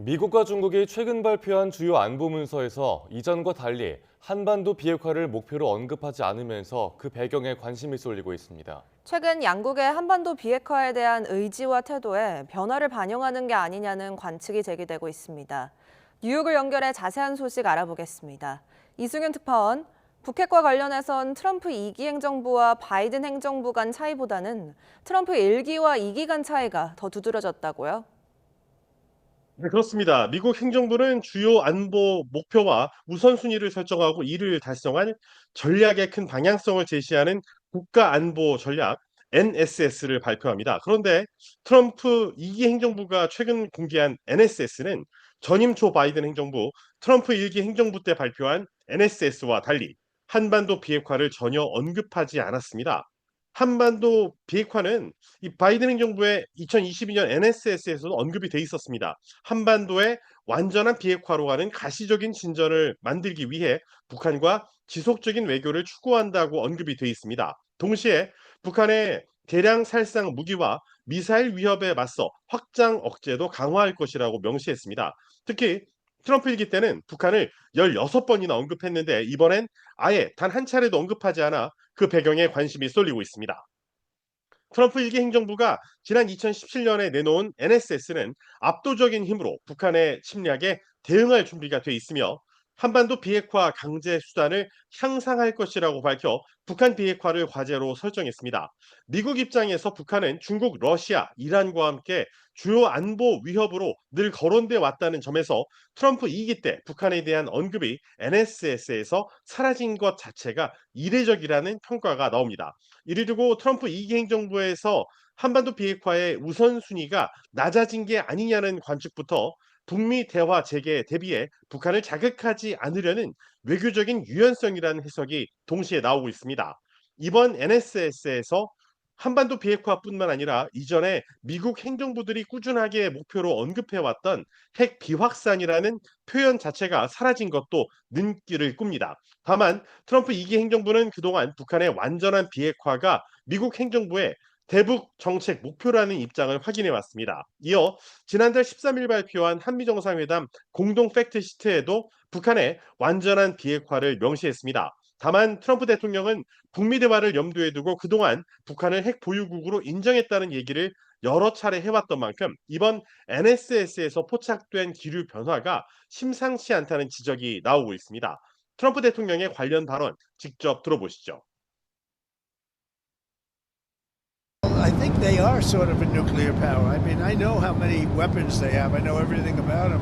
미국과 중국이 최근 발표한 주요 안보 문서에서 이전과 달리 한반도 비핵화를 목표로 언급하지 않으면서 그 배경에 관심이 쏠리고 있습니다. 최근 양국의 한반도 비핵화에 대한 의지와 태도에 변화를 반영하는 게 아니냐는 관측이 제기되고 있습니다. 뉴욕을 연결해 자세한 소식 알아보겠습니다. 이승윤 특파원, 북핵과 관련해선 트럼프 2기 행정부와 바이든 행정부 간 차이보다는 트럼프 1기와 2기 간 차이가 더 두드러졌다고요? 네, 그렇습니다. 미국 행정부는 주요 안보 목표와 우선순위를 설정하고 이를 달성한 전략의 큰 방향성을 제시하는 국가안보 전략 NSS를 발표합니다. 그런데 트럼프 2기 행정부가 최근 공개한 NSS는 전임 조 바이든 행정부, 트럼프 1기 행정부 때 발표한 NSS와 달리 한반도 비핵화를 전혀 언급하지 않았습니다. 한반도 비핵화는 이 바이든 행정부의 2022년 NSS에서도 언급이 돼 있었습니다. 한반도의 완전한 비핵화로 가는 가시적인 진전을 만들기 위해 북한과 지속적인 외교를 추구한다고 언급이 돼 있습니다. 동시에 북한의 대량 살상 무기와 미사일 위협에 맞서 확장 억제도 강화할 것이라고 명시했습니다. 특히 트럼프 일기 때는 북한을 16번이나 언급했는데 이번엔 아예 단 한 차례도 언급하지 않아 그 배경에 관심이 쏠리고 있습니다. 트럼프 일기 행정부가 지난 2017년에 내놓은 NSS는 압도적인 힘으로 북한의 침략에 대응할 준비가 돼 있으며 한반도 비핵화 강제 수단을 향상할 것이라고 밝혀 북한 비핵화를 과제로 설정했습니다. 미국 입장에서 북한은 중국, 러시아, 이란과 함께 주요 안보 위협으로 늘 거론돼 왔다는 점에서 트럼프 2기 때 북한에 대한 언급이 NSS에서 사라진 것 자체가 이례적이라는 평가가 나옵니다. 이를 두고 트럼프 2기 행정부에서 한반도 비핵화의 우선순위가 낮아진 게 아니냐는 관측부터 북미 대화 재개에 대비해 북한을 자극하지 않으려는 외교적인 유연성이라는 해석이 동시에 나오고 있습니다. 이번 NSS에서 한반도 비핵화뿐만 아니라 이전에 미국 행정부들이 꾸준하게 목표로 언급해왔던 핵 비확산이라는 표현 자체가 사라진 것도 눈길을 끕니다. 다만 트럼프 2기 행정부는 그동안 북한의 완전한 비핵화가 미국 행정부의 대북 정책 목표라는 입장을 확인해 왔습니다. 이어 지난달 13일 발표한 한미 정상회담 공동 팩트 시트에도 북한의 완전한 비핵화를 명시했습니다. 다만 트럼프 대통령은 북미 대화를 염두에 두고 그동안 북한을 핵 보유국으로 인정했다는 얘기를 여러 차례 해왔던 만큼 이번 NSS에서 포착된 기류 변화가 심상치 않다는 지적이 나오고 있습니다. 트럼프 대통령의 관련 발언 직접 들어보시죠. I think they are sort of a nuclear power. I mean, I know how many weapons they have. I know everything about them.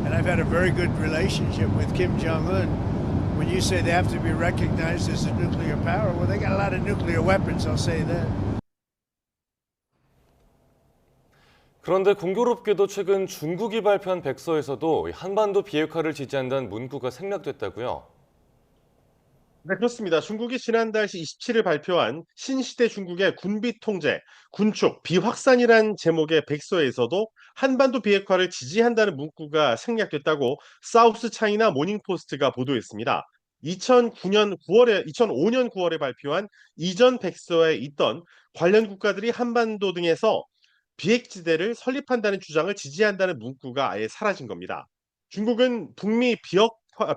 And I've had a very good relationship with Kim Jong un. When you say they have to be recognized as a nuclear power, well, they got a lot of nuclear weapons, I'll say that. 그런데 공교롭게도 최근 중국이 발표한 백서에서도 한반도 비핵화를 지지한다는 문구가 생략됐다고요? 네, 그렇습니다. 중국이 지난달 27일 발표한 신시대 중국의 군비 통제, 군축, 비확산이란 제목의 백서에서도 한반도 비핵화를 지지한다는 문구가 생략됐다고 사우스 차이나 모닝포스트가 보도했습니다. 2005년 9월에 발표한 이전 백서에 있던 관련 국가들이 한반도 등에서 비핵지대를 설립한다는 주장을 지지한다는 문구가 아예 사라진 겁니다. 중국은 북미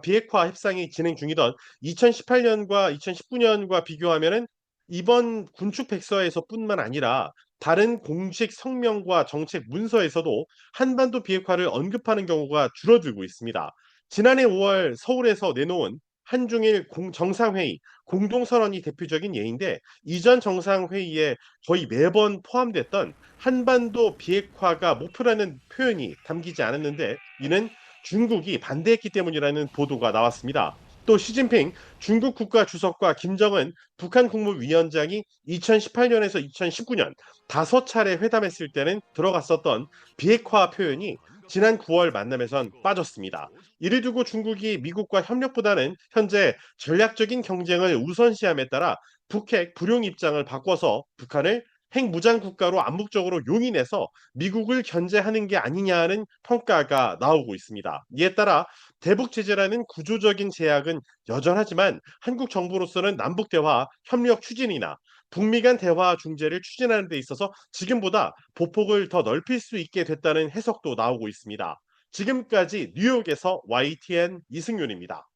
비핵화 협상이 진행 중이던 2018년과 2019년과 비교하면은 이번 군축 백서에서뿐만 아니라 다른 공식 성명과 정책 문서에서도 한반도 비핵화를 언급하는 경우가 줄어들고 있습니다. 지난해 5월 서울에서 내놓은 한중일 정상회의 공동선언이 대표적인 예인데 이전 정상회의에 거의 매번 포함됐던 한반도 비핵화가 목표라는 표현이 담기지 않았는데 이는 중국이 반대했기 때문이라는 보도가 나왔습니다. 또 시진핑 중국 국가 주석과 김정은 북한 국무위원장이 2018년에서 2019년 5차례 회담했을 때는 들어갔었던 비핵화 표현이 지난 9월 만남에선 빠졌습니다. 이를 두고 중국이 미국과 협력보다는 현재 전략적인 경쟁을 우선시함에 따라 북핵 불용 입장을 바꿔서 북한을 핵무장 국가로 암묵적으로 용인해서 미국을 견제하는 게 아니냐는 평가가 나오고 있습니다. 이에 따라 대북 제재라는 구조적인 제약은 여전하지만 한국 정부로서는 남북 대화 협력 추진이나 북미 간 대화 중재를 추진하는 데 있어서 지금보다 보폭을 더 넓힐 수 있게 됐다는 해석도 나오고 있습니다. 지금까지 뉴욕에서 YTN 이승윤입니다.